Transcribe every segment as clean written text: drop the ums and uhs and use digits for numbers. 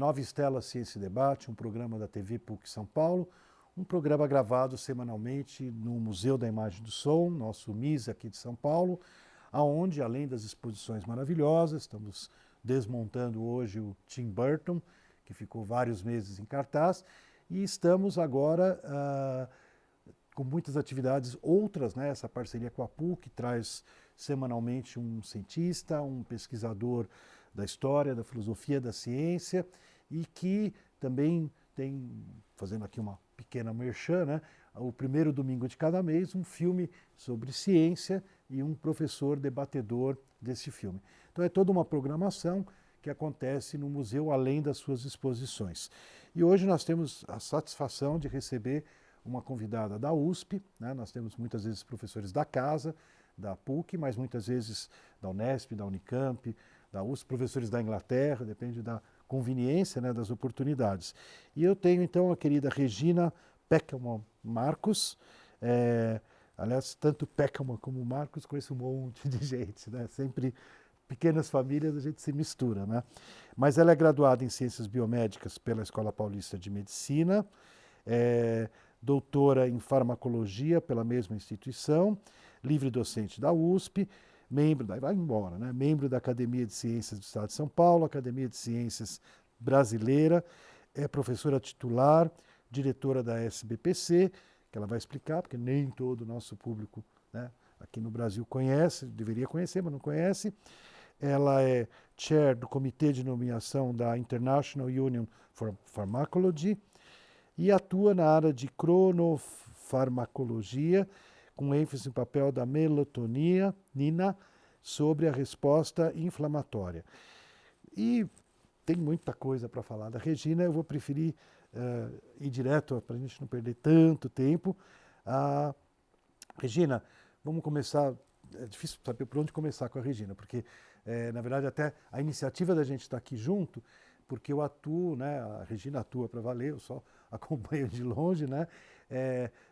Nova Estela Ciência e Debate, um programa da TV PUC São Paulo, um programa gravado semanalmente no Museu da Imagem do Som, nosso MIS aqui de São Paulo, aonde, além das exposições maravilhosas, estamos desmontando hoje o Tim Burton, que ficou vários meses em cartaz, e estamos agora com muitas atividades outras, né? Essa parceria com a PUC traz semanalmente um cientista, um pesquisador da história, da filosofia, da ciência, e que também tem, fazendo aqui uma pequena merchan, né? O primeiro domingo de cada mês, um filme sobre ciência e um professor debatedor desse filme. Então é toda uma programação que acontece no museu, além das suas exposições. E hoje nós temos a satisfação de receber uma convidada da USP, né? Nós temos muitas vezes professores da casa, da PUC, mas muitas vezes da Unesp, da Unicamp, da USP, professores da Inglaterra, depende da conveniência, né, das oportunidades. E eu tenho então a querida Regina Peckelman Marcos, aliás, tanto Peckelman como Marcos, conheço um monte de gente, né? Sempre pequenas famílias, a gente se mistura, né? Mas ela é graduada em Ciências Biomédicas pela Escola Paulista de Medicina, doutora em Farmacologia pela mesma instituição, livre docente da USP, membro membro da Academia de Ciências do Estado de São Paulo, Academia de Ciências Brasileira, é professora titular, diretora da SBPC, que ela vai explicar, porque nem todo o nosso público, né, aqui no Brasil conhece, deveria conhecer, mas não conhece. Ela é chair do Comitê de Nomeação da International Union for Pharmacology e atua na área de cronofarmacologia, com ênfase no papel da melatonina sobre a resposta inflamatória. E tem muita coisa para falar da Regina, eu vou preferir ir direto, para a gente não perder tanto tempo. Regina, vamos começar, é difícil saber por onde começar com a Regina, porque, na verdade, até a iniciativa da gente estar aqui junto, porque eu atuo, né, a Regina atua para valer, eu só acompanho de longe, né,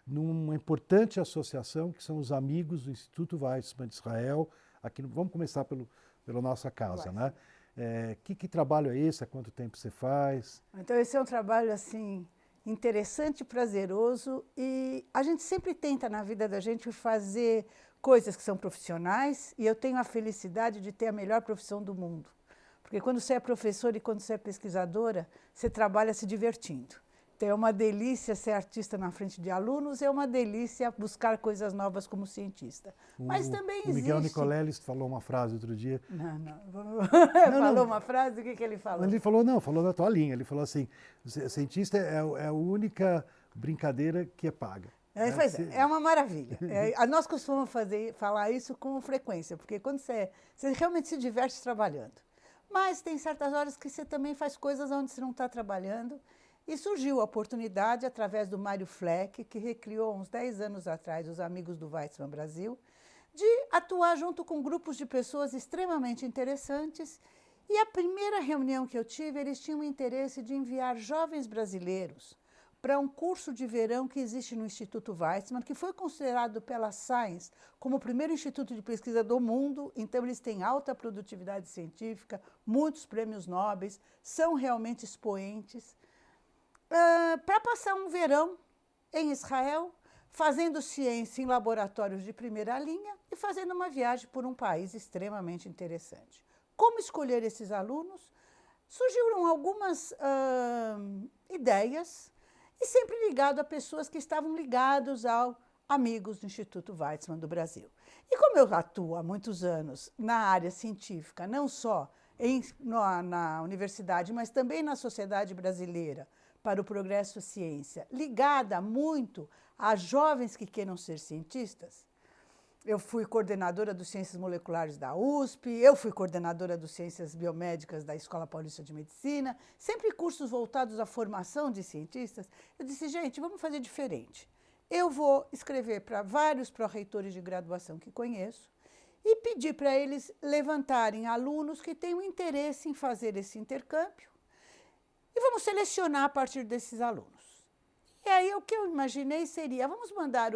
numa importante associação que são os amigos do Instituto Weizmann de Israel. Aqui, vamos começar pela nossa casa, né? Que trabalho é esse? Há quanto tempo você faz? Então, esse é um trabalho assim interessante, prazeroso, e a gente sempre tenta na vida da gente fazer coisas que são profissionais, e eu tenho a felicidade de ter a melhor profissão do mundo. Porque quando você é professora e quando você é pesquisadora, você trabalha se divertindo. Então é uma delícia ser artista na frente de alunos, é uma delícia buscar coisas novas como cientista. Mas também existe... O Miguel Nicoleles falou uma frase outro dia. Falou uma frase? O que ele falou? Ele falou na tua linha, ele falou assim, cientista é a única brincadeira que é paga. É uma maravilha. Nós costumamos falar isso com frequência, porque quando você realmente se diverte trabalhando. Mas tem certas horas que você também faz coisas onde você não está trabalhando. E surgiu a oportunidade, através do Mário Fleck, que recriou uns 10 anos atrás os Amigos do Weizmann Brasil, de atuar junto com grupos de pessoas extremamente interessantes. E a primeira reunião que eu tive, eles tinham o interesse de enviar jovens brasileiros para um curso de verão que existe no Instituto Weizmann, que foi considerado pela Science como o primeiro instituto de pesquisa do mundo. Então, eles têm alta produtividade científica, muitos prêmios Nobel, são realmente expoentes. Para passar um verão em Israel, fazendo ciência em laboratórios de primeira linha e fazendo uma viagem por um país extremamente interessante. Como escolher esses alunos? Surgiram algumas ideias, e sempre ligado a pessoas que estavam ligados ao Amigos do Instituto Weizmann do Brasil. E como eu atuo há muitos anos na área científica, não só na universidade, mas também na sociedade brasileira, para o progresso ciência, ligada muito a jovens que queiram ser cientistas. Eu fui coordenadora dos Ciências Moleculares da USP, eu fui coordenadora dos Ciências Biomédicas da Escola Paulista de Medicina, sempre cursos voltados à formação de cientistas. Eu disse, gente, vamos fazer diferente. Eu vou escrever para vários pró-reitores de graduação que conheço e pedir para eles levantarem alunos que tenham interesse em fazer esse intercâmbio. E vamos selecionar a partir desses alunos. E aí o que eu imaginei seria, vamos mandar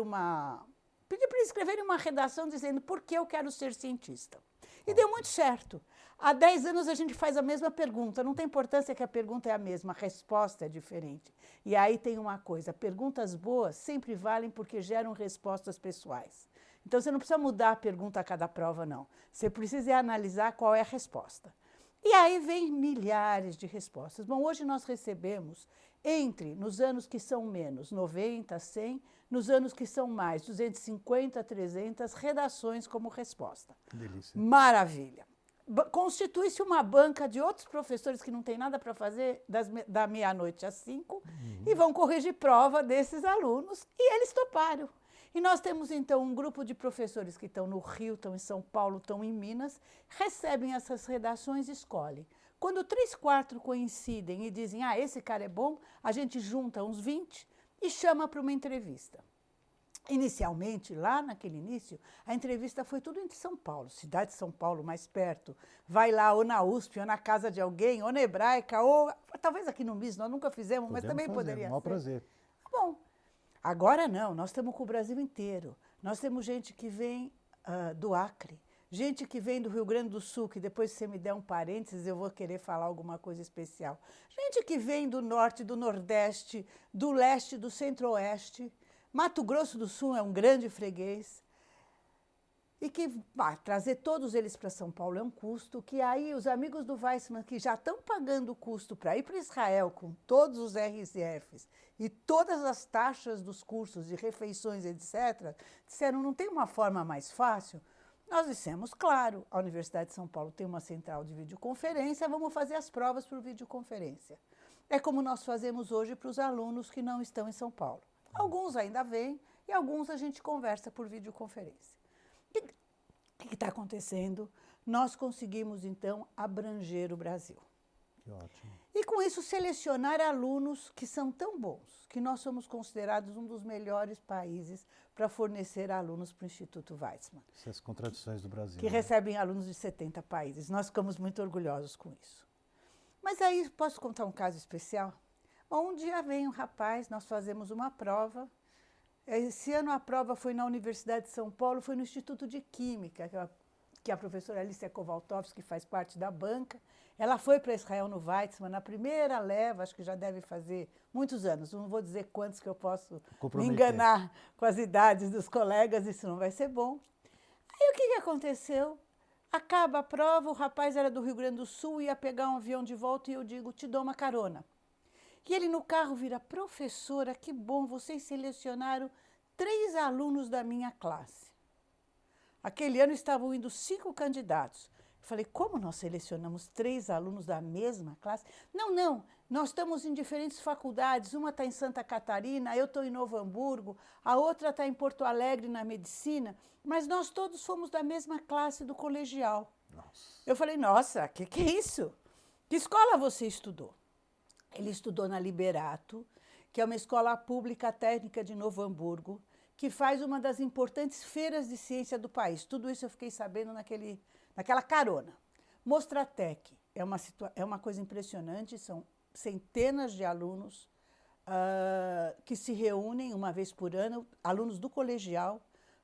pedir para eles escreverem uma redação dizendo por que eu quero ser cientista. E deu muito certo. Há 10 anos a gente faz a mesma pergunta, não tem importância que a pergunta é a mesma, a resposta é diferente. E aí tem uma coisa, perguntas boas sempre valem porque geram respostas pessoais. Então você não precisa mudar a pergunta a cada prova, não. Você precisa analisar qual é a resposta. E aí vem milhares de respostas. Bom, hoje nós recebemos nos anos que são menos, 90, 100, nos anos que são mais, 250, 300 redações como resposta. Que delícia. Maravilha. Constitui-se uma banca de outros professores que não tem nada para fazer da meia-noite às 5 e vão corrigir prova desses alunos e eles toparam. E nós temos, então, um grupo de professores que estão no Rio, estão em São Paulo, estão em Minas, recebem essas redações e escolhem. Quando 3, 4 coincidem e dizem, esse cara é bom, a gente junta uns 20 e chama para uma entrevista. Inicialmente, lá naquele início, a entrevista foi tudo em São Paulo, cidade de São Paulo, mais perto. Vai lá ou na USP, ou na casa de alguém, ou na Hebraica, ou talvez aqui no MIS, nós nunca fizemos, mas também poderia ser. Maior prazer. Bom, agora não, nós estamos com o Brasil inteiro. Nós temos gente que vem do Acre, gente que vem do Rio Grande do Sul, que depois se você me der um parênteses eu vou querer falar alguma coisa especial. Gente que vem do Norte, do Nordeste, do Leste, do Centro-Oeste. Mato Grosso do Sul é um grande freguês. E que trazer todos eles para São Paulo é um custo, que aí os amigos do Weissmann, que já estão pagando o custo para ir para Israel com todos os RCFs e todas as taxas dos cursos de refeições, etc., disseram, não tem uma forma mais fácil? Nós dissemos, claro, a Universidade de São Paulo tem uma central de videoconferência, vamos fazer as provas por videoconferência. É como nós fazemos hoje para os alunos que não estão em São Paulo. Alguns ainda vêm e alguns a gente conversa por videoconferência. O que está acontecendo? Nós conseguimos, então, abranger o Brasil. Que ótimo. E, com isso, selecionar alunos que são tão bons, que nós somos considerados um dos melhores países para fornecer alunos para o Instituto Weissmann. Essas contradições do Brasil. Que recebem alunos de 70 países. Nós ficamos muito orgulhosos com isso. Mas aí, posso contar um caso especial? Bom, um dia vem um rapaz, nós fazemos uma prova. Esse ano a prova foi na Universidade de São Paulo, foi no Instituto de Química, que a professora Alicia Kowaltowski faz parte da banca. Ela foi para Israel no Weizmann, na primeira leva, acho que já deve fazer muitos anos. Não vou dizer quantos que eu posso me enganar com as idades dos colegas, isso não vai ser bom. Aí o que aconteceu? Acaba a prova, o rapaz era do Rio Grande do Sul, ia pegar um avião de volta e eu digo, te dou uma carona. E ele no carro vira, professora, que bom, vocês selecionaram 3 alunos da minha classe. Aquele ano estavam indo 5 candidatos. Eu falei, como nós selecionamos 3 alunos da mesma classe? Não, nós estamos em diferentes faculdades, uma está em Santa Catarina, eu estou em Novo Hamburgo, a outra está em Porto Alegre na medicina, mas nós todos fomos da mesma classe do colegial. Nossa. Eu falei, nossa, que é isso? Que escola você estudou? Ele estudou na Liberato, que é uma escola pública técnica de Novo Hamburgo, que faz uma das importantes feiras de ciência do país. Tudo isso eu fiquei sabendo naquela carona. Mostratec é uma coisa impressionante, são centenas de alunos que se reúnem uma vez por ano, alunos do colegial,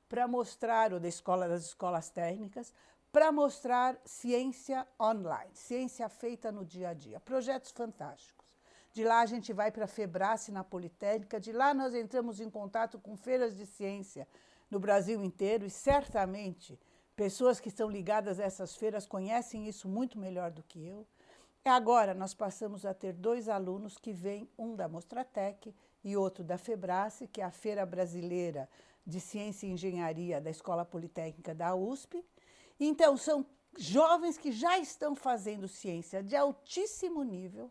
para mostrar, ou das escolas técnicas, para mostrar ciência online, ciência feita no dia a dia. Projetos fantásticos. De lá a gente vai para a Febrace, na Politécnica, de lá nós entramos em contato com feiras de ciência no Brasil inteiro e certamente pessoas que estão ligadas a essas feiras conhecem isso muito melhor do que eu. Agora nós passamos a ter 2 alunos que vêm, um da Mostratec e outro da Febrace, que é a Feira Brasileira de Ciência e Engenharia da Escola Politécnica da USP. Então são jovens que já estão fazendo ciência de altíssimo nível,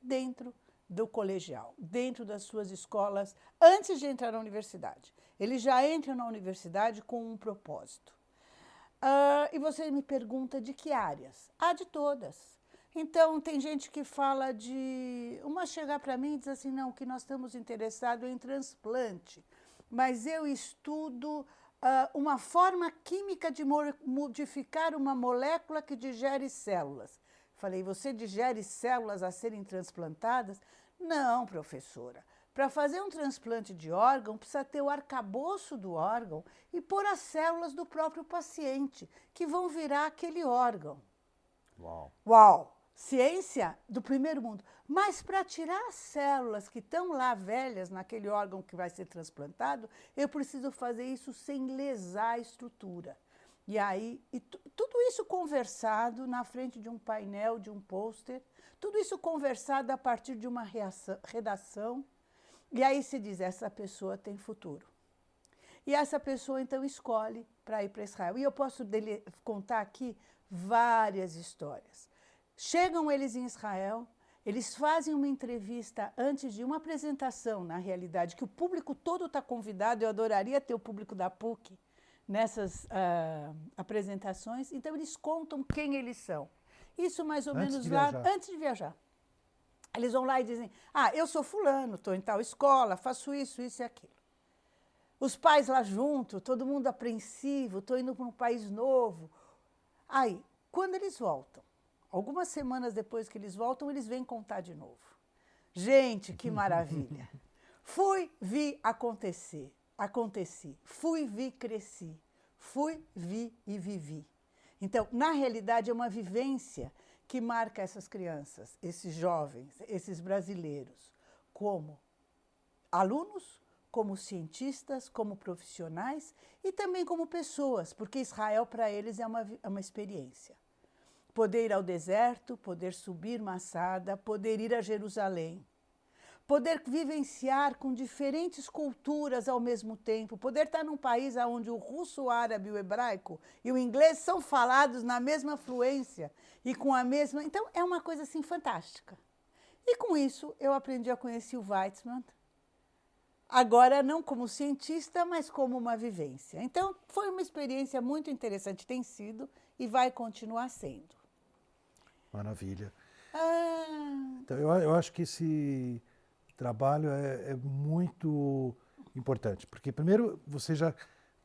dentro do colegial, dentro das suas escolas, antes de entrar na universidade. Eles já entram na universidade com um propósito. E você me pergunta de que áreas? De todas. Então, tem gente que fala de... Uma chegar para mim e diz assim, não, que nós estamos interessados em transplante, mas eu estudo uma forma química de modificar uma molécula que digere células. Falei, você digere células a serem transplantadas? Não, professora. Para fazer um transplante de órgão, precisa ter o arcabouço do órgão e pôr as células do próprio paciente, que vão virar aquele órgão. Uau! Uau! Ciência do primeiro mundo. Mas para tirar as células que estão lá velhas naquele órgão que vai ser transplantado, eu preciso fazer isso sem lesar a estrutura. E aí, tudo isso conversado na frente de um painel, de um pôster, tudo isso conversado a partir de uma redação. E aí se diz, essa pessoa tem futuro. E essa pessoa, então, escolhe para ir para Israel. E eu posso contar aqui várias histórias. Chegam eles em Israel, eles fazem uma entrevista antes de uma apresentação, na realidade, que o público todo está convidado. Eu adoraria ter o público da PUC nessas apresentações. Então, eles contam quem eles são. Isso mais ou menos lá antes de viajar. Eles vão lá e dizem, eu sou fulano, estou em tal escola, faço isso, isso e aquilo. Os pais lá junto, todo mundo apreensivo, estou indo para um país novo. Aí, quando eles voltam, algumas semanas depois que eles voltam, eles vêm contar de novo. Gente, que maravilha! Fui, vi acontecer, aconteci. Fui, vi, cresci. Fui, vi e vivi. Então, na realidade, é uma vivência que marca essas crianças, esses jovens, esses brasileiros, como alunos, como cientistas, como profissionais e também como pessoas, porque Israel para eles é uma experiência. Poder ir ao deserto, poder subir Massada, poder ir a Jerusalém, poder vivenciar com diferentes culturas ao mesmo tempo, poder estar num país onde o russo, o árabe, o hebraico e o inglês são falados na mesma fluência e com a mesma... Então, é uma coisa assim fantástica. E com isso, eu aprendi a conhecer o Weizmann, agora não como cientista, mas como uma vivência. Então, foi uma experiência muito interessante, tem sido e vai continuar sendo. Maravilha. Então, eu acho que esse trabalho é muito importante, porque primeiro vocês já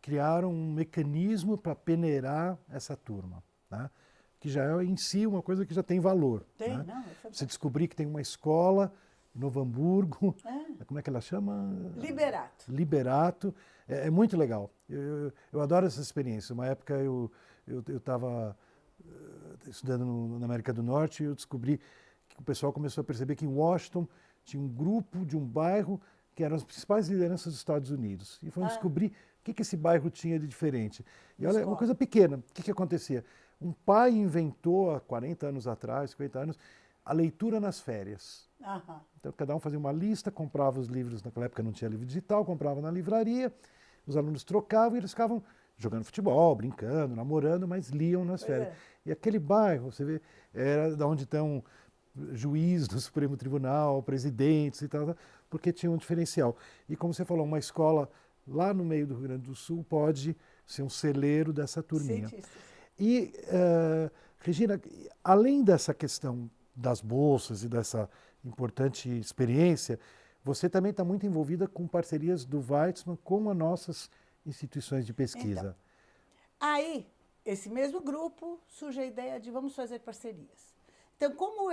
criaram um mecanismo para peneirar essa turma, né? Que já é em si uma coisa que já tem valor. Tem, né? não, Você descobrir que tem uma escola em Novo Hamburgo, como é que ela chama? Liberato. Liberato, é muito legal. Eu adoro essa experiência. Uma época eu estava estudando na América do Norte e eu descobri que o pessoal começou a perceber que em Washington tinha um grupo de um bairro que eram as principais lideranças dos Estados Unidos. E foram descobrir o que esse bairro tinha de diferente. E olha, uma coisa pequena, o que acontecia? Um pai inventou há 40 anos atrás, 50 anos, a leitura nas férias. Então cada um fazia uma lista, comprava os livros, naquela época não tinha livro digital, comprava na livraria, os alunos trocavam e eles ficavam jogando futebol, brincando, namorando, mas liam nas férias. E aquele bairro, você vê, era da onde estão juiz do Supremo Tribunal, presidentes e tal, porque tinha um diferencial. E como você falou, uma escola lá no meio do Rio Grande do Sul pode ser um celeiro dessa turminha. E, Regina, além dessa questão das bolsas e dessa importante experiência, você também está muito envolvida com parcerias do Weizmann com as nossas instituições de pesquisa. Então, aí, esse mesmo grupo surge a ideia de vamos fazer parcerias. Então, como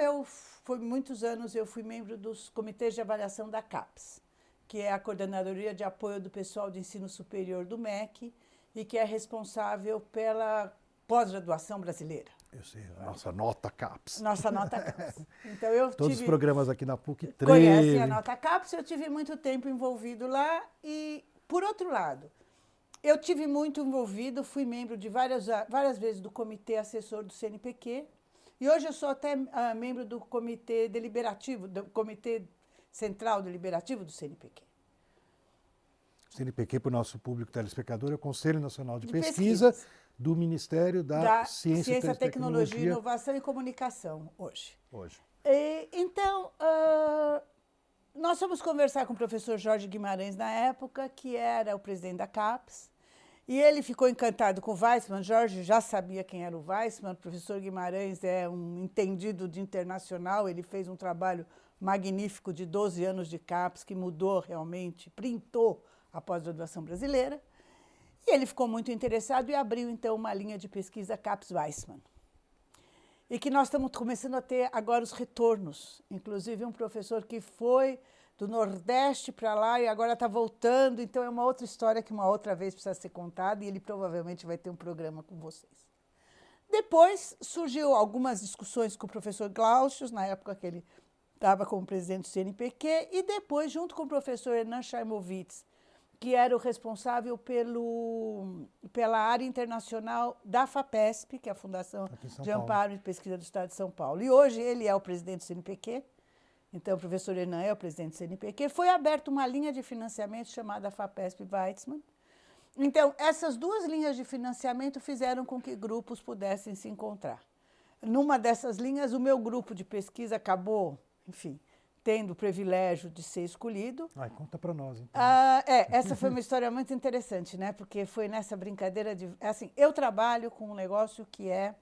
por muitos anos eu fui membro dos comitês de avaliação da CAPES, que é a Coordenadoria de Apoio do Pessoal de Ensino Superior do MEC e que é responsável pela pós-graduação brasileira. Eu sei, a nossa nota CAPES. Nossa nota CAPES. Então, Todos os programas aqui na PUC conhecem a nota CAPES, eu tive muito tempo envolvido lá e, por outro lado, eu tive muito envolvido, fui membro de várias vezes do comitê assessor do CNPq, e hoje eu sou até membro do comitê deliberativo, do comitê central deliberativo do CNPq. CNPq, para o nosso público telespectador, é o Conselho Nacional de Pesquisa do Ministério da Ciência, Tecnologia, Inovação e Comunicação, hoje. Então, nós fomos conversar com o professor Jorge Guimarães na época, que era o presidente da CAPES, e ele ficou encantado com o Weizmann. Jorge já sabia quem era o Weizmann. O professor Guimarães é um entendido de internacional, ele fez um trabalho magnífico de 12 anos de CAPES, que mudou realmente, printou a pós-graduação brasileira. E ele ficou muito interessado e abriu, então, uma linha de pesquisa CAPES-Weizmann. E que nós estamos começando a ter agora os retornos. Inclusive, um professor que foi do Nordeste para lá e agora está voltando, então é uma outra história que uma outra vez precisa ser contada e ele provavelmente vai ter um programa com vocês. Depois surgiu algumas discussões com o professor Glaucius, na época que ele estava como presidente do CNPq, e depois, junto com o professor Hernan Chaimowitz, que era o responsável pela área internacional da FAPESP, que é a Fundação de Amparo e Pesquisa do Estado de São Paulo. E hoje ele é o presidente do CNPq, então o professor Hernan é o presidente do CNPq. Foi aberta uma linha de financiamento chamada FAPESP Weizmann. Então, essas duas linhas de financiamento fizeram com que grupos pudessem se encontrar. Numa dessas linhas, o meu grupo de pesquisa acabou, enfim, tendo o privilégio de ser escolhido. Conta para nós, então. Essa foi uma história muito interessante, né? Porque foi nessa brincadeira de... Assim, eu trabalho com um negócio que é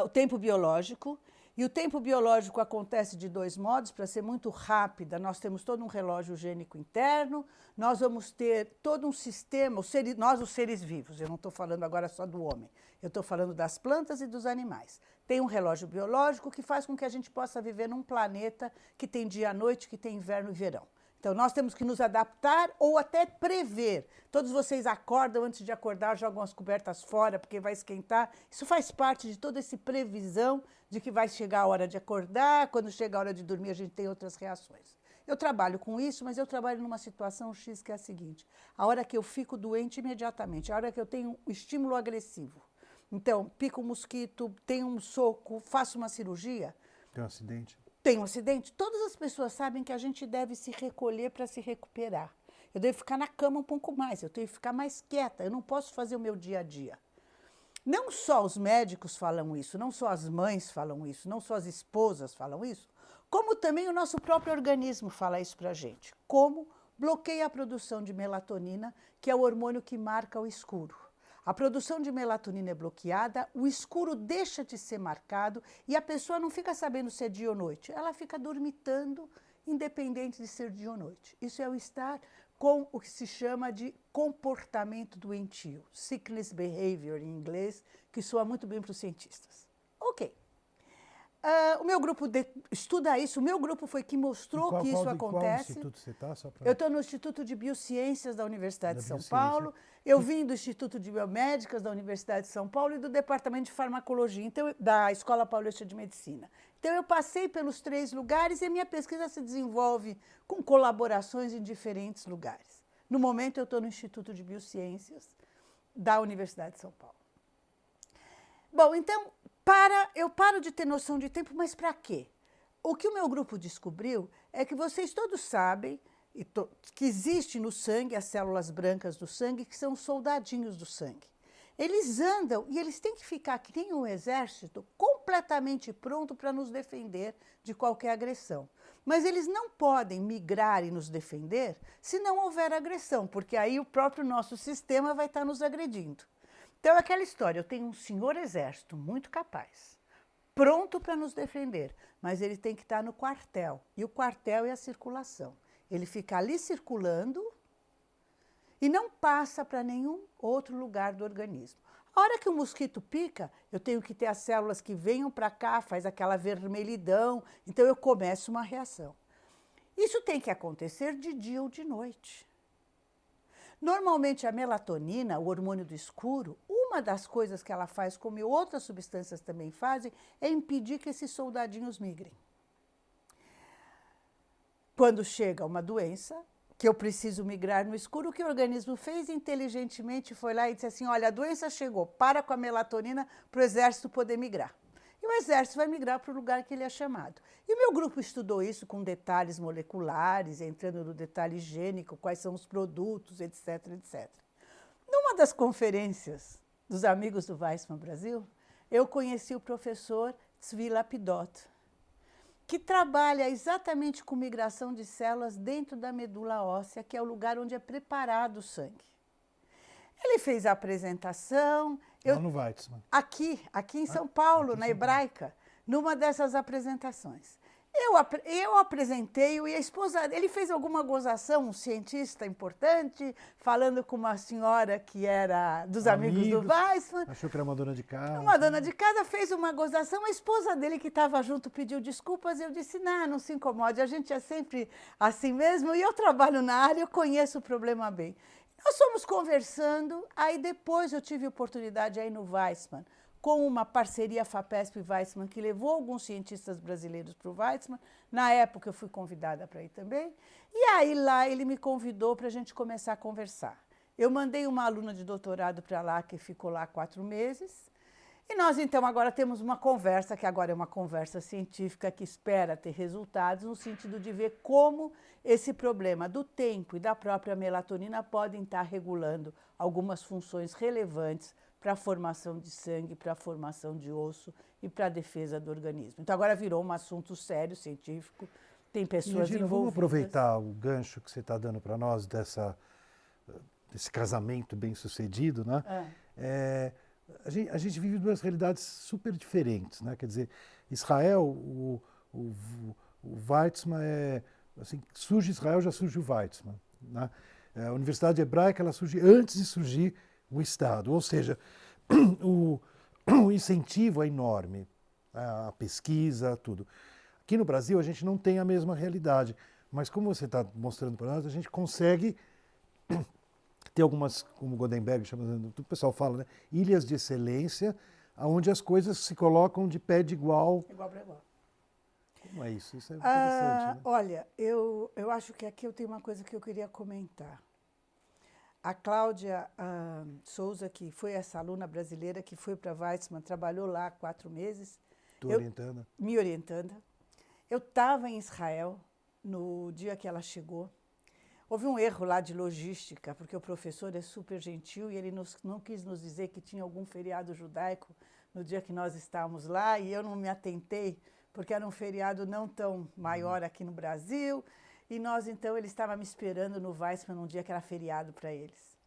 o tempo biológico, e o tempo biológico acontece de dois modos. Para ser muito rápida, nós temos todo um relógio gênico interno, nós vamos ter todo um sistema, nós os seres vivos, eu não estou falando agora só do homem, eu estou falando das plantas e dos animais. Tem um relógio biológico que faz com que a gente possa viver num planeta que tem dia e noite, que tem inverno e verão. Então, nós temos que nos adaptar ou até prever. Todos vocês acordam, antes de acordar, jogam as cobertas fora, porque vai esquentar. Isso faz parte de toda essa previsão de que vai chegar a hora de acordar, quando chega a hora de dormir, a gente tem outras reações. Eu trabalho com isso, mas eu trabalho numa situação X que é a seguinte. A hora que eu fico doente, imediatamente. A hora que eu tenho um estímulo agressivo. Então, pico um mosquito, tenho um soco, faço uma cirurgia. Tem um acidente? Tem um acidente, todas as pessoas sabem que a gente deve se recolher para se recuperar. Eu devo ficar na cama um pouco mais, eu tenho que ficar mais quieta, eu não posso fazer o meu dia a dia. Não só os médicos falam isso, não só as mães falam isso, não só as esposas falam isso, como também o nosso próprio organismo fala isso para a gente. Como bloqueia a produção de melatonina, que é o hormônio que marca o escuro. A produção de melatonina é bloqueada, o escuro deixa de ser marcado e a pessoa não fica sabendo se é dia ou noite. Ela fica dormitando, independente de ser dia ou noite. Isso é o estar com o que se chama de comportamento doentio, sickness behavior em inglês, que soa muito bem para os cientistas. Ok. O meu grupo estuda isso, o meu grupo foi que mostrou que isso acontece. Qual instituto você está? Eu estou no Instituto de Biociências da Universidade de São Paulo, eu vim do Instituto de Biomédicas da Universidade de São Paulo e do Departamento de Farmacologia, então, da Escola Paulista de Medicina. Então, eu passei pelos 3 lugares e a minha pesquisa se desenvolve com colaborações em diferentes lugares. No momento, eu estou no Instituto de Biociências da Universidade de São Paulo. Bom, então, eu paro de ter noção de tempo, mas para quê? O que o meu grupo descobriu é que vocês todos sabem que existe no sangue as células brancas do sangue, que são soldadinhos do sangue. Eles andam e eles têm que ficar, que nem um exército, completamente pronto para nos defender de qualquer agressão. Mas eles não podem migrar e nos defender se não houver agressão, porque aí o próprio nosso sistema vai estar nos agredindo. Então, é aquela história, eu tenho um senhor exército muito capaz, pronto para nos defender, mas ele tem que estar no quartel, e o quartel é a circulação. Ele fica ali circulando e não passa para nenhum outro lugar do organismo. A hora que o mosquito pica, eu tenho que ter as células que venham para cá, faz aquela vermelhidão, então eu começo uma reação. Isso tem que acontecer de dia ou de noite. Normalmente a melatonina, o hormônio do escuro, uma das coisas que ela faz, como outras substâncias também fazem, é impedir que esses soldadinhos migrem. Quando chega uma doença, que eu preciso migrar no escuro, o que o organismo fez inteligentemente foi lá e disse assim, olha, a doença chegou, para com a melatonina para o exército poder migrar. E o exército vai migrar para o lugar que ele é chamado. E o meu grupo estudou isso com detalhes moleculares, entrando no detalhe higiênico, quais são os produtos, etc, etc. Numa das conferências dos amigos do Weizmann Brasil, eu conheci o professor Tzvi Lapidot, que trabalha exatamente com migração de células dentro da medula óssea, que é o lugar onde é preparado o sangue. Ele fez a apresentação... Lá no Weizmann. Aqui em São Paulo, na Hebraica, numa dessas apresentações. Eu apresentei-o e a esposa, ele fez alguma gozação, um cientista importante, falando com uma senhora que era dos amigos do Weissmann. Achou que era uma dona de casa. Uma dona de casa fez uma gozação, a esposa dele que estava junto pediu desculpas e eu disse, não se incomode, a gente é sempre assim mesmo e eu trabalho na área, eu conheço o problema bem. Nós fomos conversando, aí depois eu tive oportunidade aí no Weissmann, com uma parceria FAPESP e Weissmann, que levou alguns cientistas brasileiros para o Weissmann. Na época eu fui convidada para ir também. E aí lá ele me convidou para a gente começar a conversar. Eu mandei uma aluna de doutorado para lá, que ficou lá 4 meses. E nós então agora temos uma conversa, que agora é uma conversa científica que espera ter resultados, no sentido de ver como esse problema do tempo e da própria melatonina podem estar regulando algumas funções relevantes para a formação de sangue, para a formação de osso e para a defesa do organismo. Então agora virou um assunto sério, científico, tem pessoas envolvidas. Vamos aproveitar o gancho que você está dando para nós desse casamento bem-sucedido, né? A gente vive duas realidades super diferentes, né? Quer dizer, Israel, o Weizmann assim, surge Israel, já surge o Weizmann, né? A Universidade Hebraica, ela surge antes de surgir o Estado, ou seja, o incentivo é enorme, a pesquisa, tudo. Aqui no Brasil a gente não tem a mesma realidade, mas como você está mostrando para nós, a gente consegue ter algumas, como o Goldenberg chama, o pessoal fala, né, ilhas de excelência, onde as coisas se colocam de pé de igual. Igual para igual. Como é isso? Isso é interessante, né? Olha, eu acho que aqui eu tenho uma coisa que eu queria comentar. A Cláudia Souza, que foi essa aluna brasileira que foi para Weizmann, trabalhou lá 4 meses. Orientando? Me orientando. Eu estava em Israel no dia que ela chegou. Houve um erro lá de logística, porque o professor é super gentil e ele não quis nos dizer que tinha algum feriado judaico no dia que nós estávamos lá, e eu não me atentei, porque era um feriado não tão maior aqui no Brasil. E nós, então, ele estava me esperando no Weissmann num dia que era feriado para eles.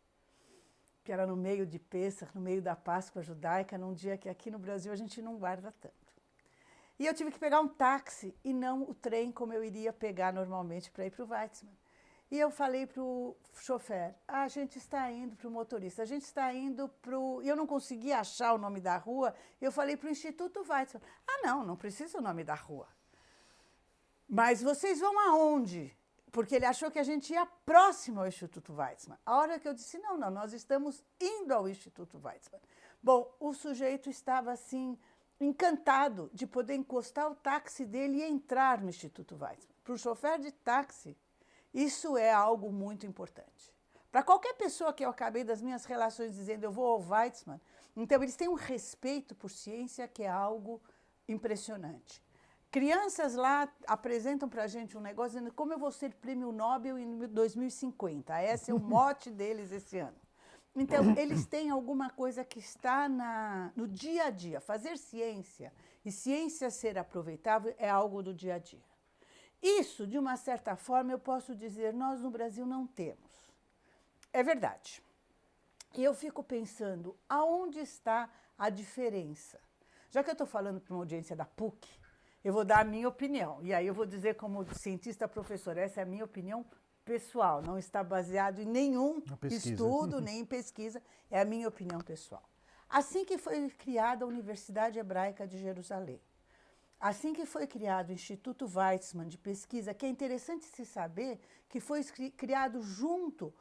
Que era no meio de Pêssar, no meio da Páscoa judaica, num dia que aqui no Brasil a gente não guarda tanto. E eu tive que pegar um táxi e não o trem como eu iria pegar normalmente para ir para o Weizmann. E eu falei para o chofer, a gente está indo para o motorista, a gente está indo para o... E eu não conseguia achar o nome da rua, eu falei para o Instituto Weizmann. Não precisa o nome da rua. Mas vocês vão aonde? Porque ele achou que a gente ia próximo ao Instituto Weizmann. A hora que eu disse, não, nós estamos indo ao Instituto Weizmann. Bom, o sujeito estava assim, encantado de poder encostar o táxi dele e entrar no Instituto Weizmann. Para o chofer de táxi, isso é algo muito importante. Para qualquer pessoa que eu acabei das minhas relações dizendo eu vou ao Weizmann, então eles têm um respeito por ciência que é algo impressionante. Crianças lá apresentam para a gente um negócio dizendo como eu vou ser prêmio Nobel em 2050. Esse é o mote deles esse ano. Então, eles têm alguma coisa que está no dia a dia. Fazer ciência e ciência ser aproveitável é algo do dia a dia. Isso, de uma certa forma, eu posso dizer, nós no Brasil não temos. É verdade. E eu fico pensando, aonde está a diferença? Já que eu estou falando para uma audiência da PUC, eu vou dar a minha opinião. E aí eu vou dizer como cientista professor, essa é a minha opinião pessoal, não está baseado em nenhum estudo, nem em pesquisa, é a minha opinião pessoal. Assim que foi criada a Universidade Hebraica de Jerusalém, assim que foi criado o Instituto Weizmann de pesquisa, que é interessante se saber que foi criado junto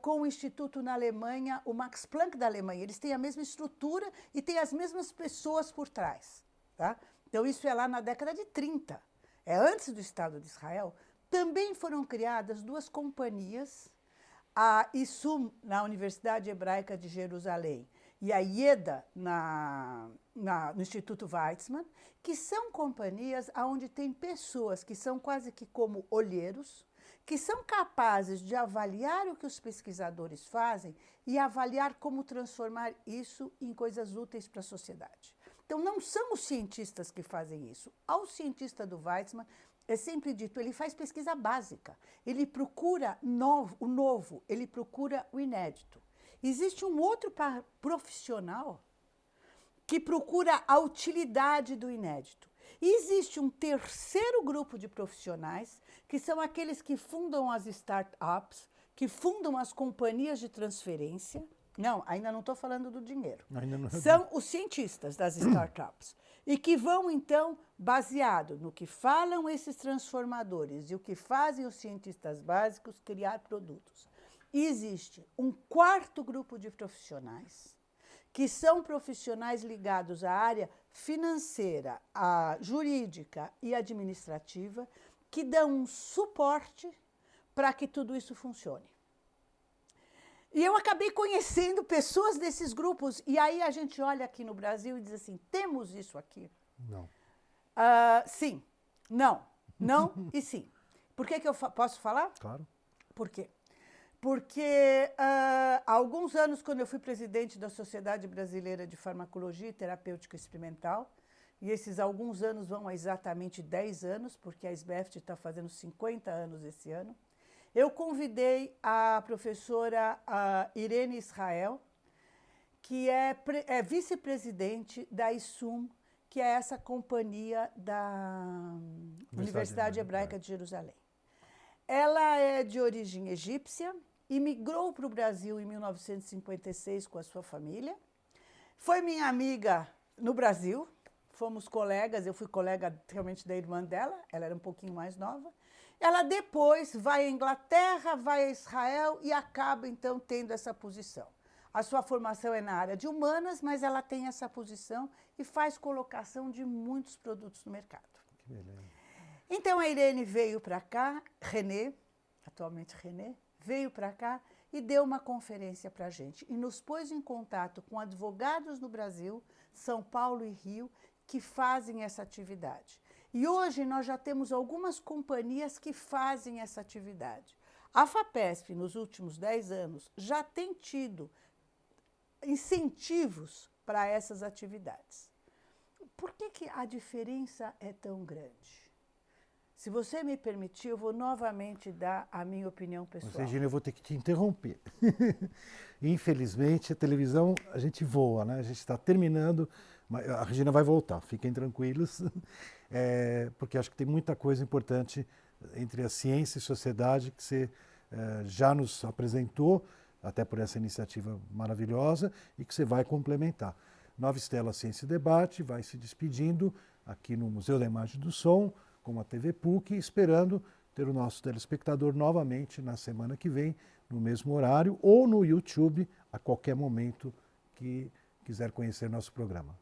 com o Instituto na Alemanha, o Max Planck da Alemanha. Eles têm a mesma estrutura e têm as mesmas pessoas por trás. Tá? Então, isso é lá na década de 30. É antes do Estado de Israel. Também foram criadas 2 companhias, a ISUM, na Universidade Hebraica de Jerusalém, e a IEDA, no Instituto Weizmann, que são companhias onde tem pessoas que são quase que como olheiros, que são capazes de avaliar o que os pesquisadores fazem e avaliar como transformar isso em coisas úteis para a sociedade. Então, não são os cientistas que fazem isso. Ao cientista do Weizmann, é sempre dito, ele faz pesquisa básica, ele procura o novo, ele procura o inédito. Existe um outro profissional que procura a utilidade do inédito. E existe um terceiro grupo de profissionais, que são aqueles que fundam as startups, que fundam as companhias de transferência. Não, ainda não estou falando do dinheiro. São os cientistas das startups. E que vão, então, baseado no que falam esses transformadores e o que fazem os cientistas básicos, criar produtos. E existe um quarto grupo de profissionais, que são profissionais ligados à área financeira, à jurídica e administrativa, que dão um suporte para que tudo isso funcione. E eu acabei conhecendo pessoas desses grupos, e aí a gente olha aqui no Brasil e diz assim, temos isso aqui? Não. Sim, não e sim. Por que eu posso falar? Claro. Por quê? Porque há alguns anos, quando eu fui presidente da Sociedade Brasileira de Farmacologia e Terapêutica Experimental, e esses alguns anos vão a exatamente 10 anos, porque a SBEFT está fazendo 50 anos esse ano, eu convidei a professora Irene Israel, que é vice-presidente da ISUM, que é essa companhia da Universidade Hebraica de Jerusalém. Ela é de origem egípcia e migrou para o Brasil em 1956 com a sua família. Foi minha amiga no Brasil, fomos colegas, eu fui colega realmente da irmã dela, ela era um pouquinho mais nova. Ela depois vai à Inglaterra, vai a Israel e acaba, então, tendo essa posição. A sua formação é na área de humanas, mas ela tem essa posição e faz colocação de muitos produtos no mercado. Que beleza. Então, a Irene veio para cá, atualmente René, veio para cá e deu uma conferência para a gente. E nos pôs em contato com advogados no Brasil, São Paulo e Rio, que fazem essa atividade. E hoje nós já temos algumas companhias que fazem essa atividade. A FAPESP, nos últimos 10 anos, já tem tido incentivos para essas atividades. Por que a diferença é tão grande? Se você me permitir, eu vou novamente dar a minha opinião pessoal. Regina, eu vou ter que te interromper. Infelizmente, a televisão, a gente voa, né? A gente está terminando, mas a Regina vai voltar, fiquem tranquilos, porque acho que tem muita coisa importante entre a ciência e sociedade que você já nos apresentou, até por essa iniciativa maravilhosa, e que você vai complementar. Nova Estela Ciência e Debate vai se despedindo aqui no Museu da Imagem e do Som, com a TV PUC, esperando ter o nosso telespectador novamente na semana que vem, no mesmo horário, ou no YouTube, a qualquer momento que quiser conhecer nosso programa.